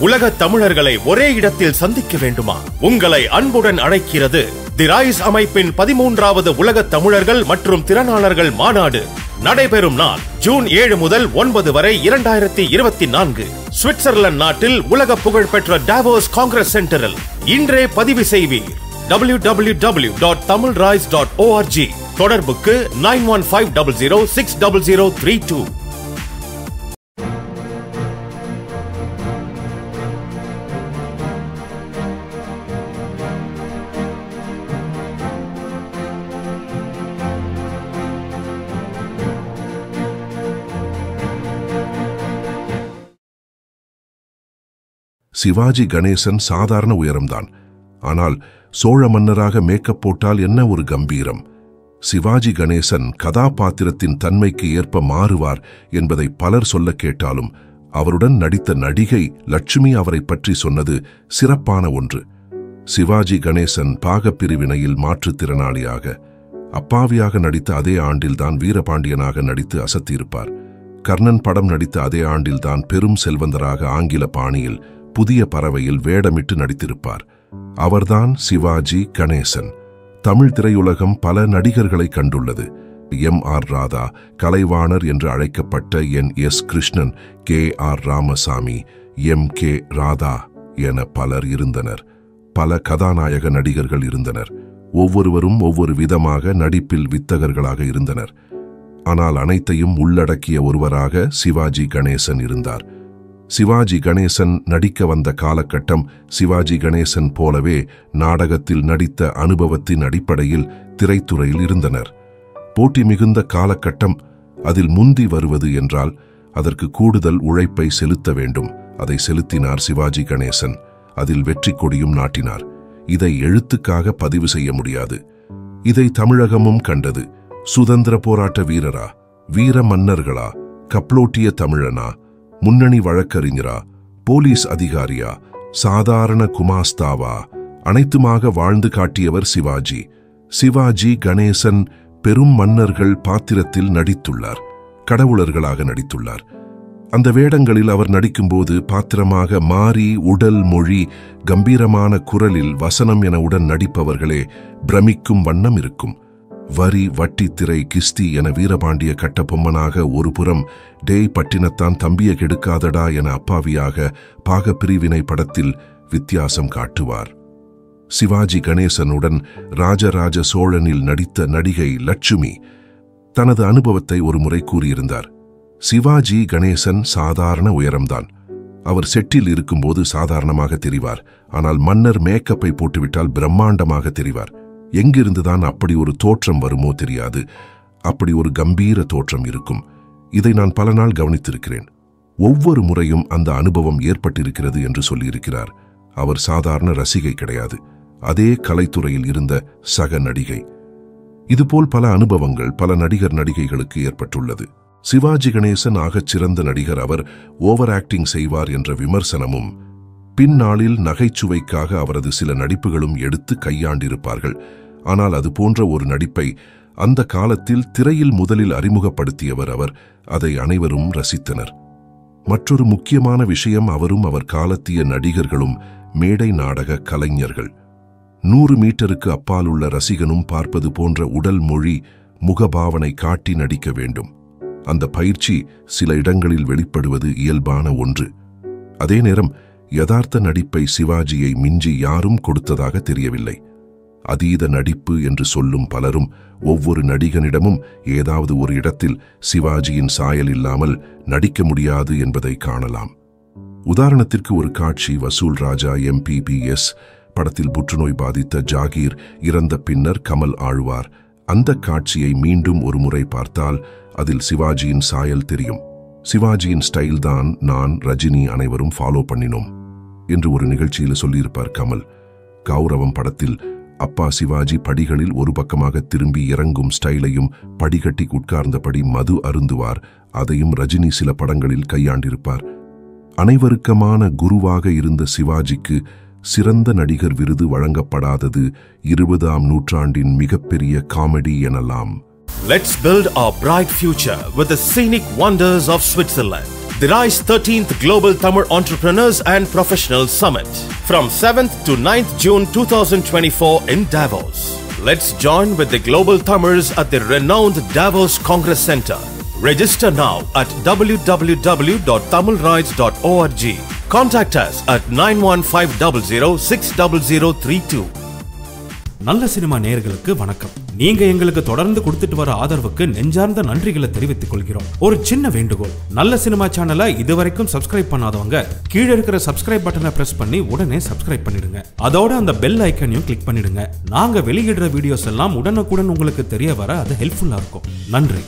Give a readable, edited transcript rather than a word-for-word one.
உலக தமிழர்களை ஒரே இடத்தில் சந்திக்க வேண்டுமா? உங்களை அன்புடன் அழைக்கிறது தி ரைஸ் அமைப்பின் 13வது உலக தமிழர்கள் மற்றும் திறனாளர்கள் மாநாடு. நடைபெறும் நாள் ஜூன் 7 முதல் 9 வரை 2024 சுவிட்சர்லாந்து நாட்டில் உலக புகழ்பெற்ற டாவோஸ் காங்கிரஸ் சென்டரில். இன்றே பதிவு செய்வீர். www.tamilrise.org. தொடர்புக்கு 9150060032. சிவாஜி கணேசன் சாதாரண உயரம்தான். ஆனால் சோழ மன்னராக மேக்கப் போட்டால் என்ன ஒரு கம்பீரம்! சிவாஜி கணேசன் கதாபாத்திரத்தின் தன்மைக்கு ஏற்ப மாறுவார் என்பதை பலர் சொல்ல கேட்டாலும் அவருடன் நடித்த நடிகை லட்சுமி அவரை பற்றி சொன்னது சிறப்பான ஒன்று. சிவாஜி கணேசன் பாகப்பிரிவினையில் மாற்றுத்திறனாளியாக அப்பாவியாக நடித்த அதே ஆண்டில்தான் வீரபாண்டியனாக நடித்து அசத்தியிருப்பார். கர்ணன் படம் நடித்த அதே ஆண்டில்தான் பெரும் செல்வந்தராக ஆங்கில பாணியில் புதிய பறவையில் வேடமிட்டு நடித்திருப்பார். அவர்தான் சிவாஜி கணேசன். தமிழ் திரையுலகம் பல நடிகர்களை கண்டுள்ளது. M.R. ராதா, கலைவாணர் என்று அழைக்கப்பட்ட N.S. Krishnan, K.R. Ramasamy, M.K. Radha என பலர் இருந்தனர். பல கதாநாயக நடிகர்கள் இருந்தனர். ஒவ்வொருவரும் ஒவ்வொரு விதமாக நடிப்பில் வித்தகர்களாக இருந்தனர். ஆனால் அனைத்தையும் உள்ளடக்கிய ஒருவராக சிவாஜி கணேசன் இருந்தார். சிவாஜி கணேசன் நடிக்க வந்த காலகட்டம் சிவாஜி கணேசன் போலவே நாடகத்தில் நடித்த அனுபவத்தின் அடிப்படையில் திரைத்துறையில் இருந்தனர். போட்டி மிகுந்த காலகட்டம். அதில் முந்தி வருவது என்றால் அதற்கு கூடுதல் உழைப்பை செலுத்த வேண்டும். அதை செலுத்தினார் சிவாஜி கணேசன். அதில் வெற்றி கொடியும் நாட்டினார். இதை எழுத்துக்காக பதிவு செய்ய முடியாது. இதை தமிழகமும் கண்டது. சுதந்திர போராட்ட வீரரா, வீர மன்னர்களா, கப்லோட்டிய தமிழனா, முன்னணி வழக்கறிஞரா, போலீஸ் அதிகாரியா, சாதாரண குமாஸ்தாவா, அனைத்துமாக வாழ்ந்து காட்டியவர் சிவாஜி. சிவாஜி கணேசன் பெரும் மன்னர்கள் பாத்திரத்தில் நடித்துள்ளார். கடவுளர்களாக நடித்துள்ளார். அந்த வேடங்களில் அவர் நடிக்கும்போது பாத்திரமாக மாறி உடல் மொழி கம்பீரமான குரலில் வசனம் என உடன் நடிப்பவர்களே பிரமிக்கும் வண்ணம் இருக்கும். வரி, வட்டி, திரை, கிஸ்தி என வீரபாண்டிய கட்டபொம்மனாக ஒரு புறம், டேய் பட்டினத்தான் தம்பிய கெடுக்காதடா என அப்பாவியாக பாகப்பிரிவினை படத்தில் வித்தியாசம் காட்டுவார். சிவாஜி கணேசனுடன் ராஜராஜ சோழனில் நடித்த நடிகை லட்சுமி தனது அனுபவத்தை ஒரு முறை கூறியிருந்தார். சிவாஜி கணேசன் சாதாரண உயரம்தான். அவர் செட்டில் இருக்கும்போது சாதாரணமாக தெரிவார். ஆனால் மன்னர் மேக்கப்பை போட்டுவிட்டால் பிரம்மாண்டமாக தெரிவார். எங்கிருந்துதான் அப்படி ஒரு தோற்றம் வருமோ தெரியாது. அப்படி ஒரு கம்பீர தோற்றம் இருக்கும். இதை நான் பல நாள் கவனித்திருக்கிறேன். ஒவ்வொரு முறையும் அந்த அனுபவம் ஏற்பட்டிருக்கிறது என்று சொல்லியிருக்கிறார். அவர் சாதாரண ரசிகை கிடையாது. அதே கலைத்துறையில் இருந்த சக நடிகை. இதுபோல் பல அனுபவங்கள் பல நடிகர் நடிகைகளுக்கு ஏற்பட்டுள்ளது. சிவாஜி கணேசன் ஆகச் சிறந்த நடிகர். அவர் ஓவர் ஆக்டிங் செய்வார் என்ற விமர்சனமும் பின்னாளில் நகைச்சுவைக்காக அவரது சில நடிப்புகளும் எடுத்து கையாண்டிருப்பார்கள். ஆனால் அது போன்ற ஒரு நடிப்பை அந்த காலத்தில் திரையில் முதலில் அறிமுகப்படுத்தியவர் அவர். அதை அனைவரும் ரசித்தனர். மற்றொரு முக்கியமான விஷயம், அவரும் அவர் காலத்திய நடிகர்களும் மேடை நாடக கலைஞர்கள். 100 மீட்டருக்கு அப்பால் உள்ள ரசிகனும் பார்ப்பது போன்ற உடல் மொழி, முகபாவனை காட்டி நடிக்க வேண்டும். அந்த பயிற்சி சில இடங்களில் வெளிப்படுவது இயல்பான ஒன்று. அதே நேரம் யதார்த்த நடிப்பை சிவாஜியை மிஞ்சி யாரும் கொடுத்ததாக தெரியவில்லை. அதீத நடிப்பு என்று சொல்லும் பலரும் ஒவ்வொரு நடிகனிடமும் ஏதாவது ஒரு இடத்தில் சிவாஜியின் சாயல் இல்லாமல் நடிக்க முடியாது என்பதை காணலாம். உதாரணத்திற்கு ஒரு காட்சி, வசூல் ராஜா MBBS படத்தில் புற்றுநோய் பாதித்த ஜாகீர் இறந்த பின்னர் கமல் ஆழ்வார். அந்த காட்சியை மீண்டும் ஒரு முறை பார்த்தால் அதில் சிவாஜியின் சாயல் தெரியும். சிவாஜியின் ஸ்டைல் தான் நான், ரஜினி அனைவரும் ஃபாலோ பண்ணினோம் என்று ஒரு நிகழ்ச்சியில் சொல்லியிருப்பார் கமல். கௌரவம் படத்தில் அப்பா சிவாஜி படிகளில் ஒரு பக்கமாக திரும்பி இறங்கும் ஸ்டைலையும் படிகட்டி உட்கார்ந்தபடி மது அருந்துவார். அதையும் ரஜினி சில படங்களில் கையாண்டிருப்பார். அனைவருக்குமான குருவாக இருந்த சிவாஜிக்கு சிறந்த நடிகர் விருது வழங்கப்படாதது 20ஆம் நூற்றாண்டின் மிகப்பெரிய காமெடி எனலாம். Let's build our bright future with the scenic wonders of Switzerland. the RISE 13th Global Tamil Entrepreneurs and Professionals Summit from 7th to 9th June 2024 in Davos. Let's join with the global Tamils at the renowned Davos Congress Center. Register now at www.tamilrides.org. Contact us at 9150060032. நல்ல cinema நேயர்களுக்கு வணக்கம். நீங்க எங்களுக்கு தொடர்ந்து கொடுத்துட்டு வர ஆதரவுக்கு நெஞ்சார்ந்த நன்றிகளை தெரிவித்துக் கொள்கிறோம். ஒரு சின்ன வேண்டுகோள், நல்ல சினிமா சேனலை இதுவரைக்கும் சப்ஸ்கிரைப் பண்ணாதவங்க கீழே இருக்கிற சப்ஸ்கிரைப் பட்டனை பிரஸ் பண்ணி உடனே சப்ஸ்கிரைப் பண்ணிடுங்க. அதோட அந்த பெல் ஐக்கனையும் கிளிக் பண்ணிடுங்க. நாங்க வெளியிடுற வீடியோஸ் எல்லாம் உடனுக்குடன் உங்களுக்கு தெரிய வர அது ஹெல்ப்ஃபுல்லா இருக்கும். நன்றி.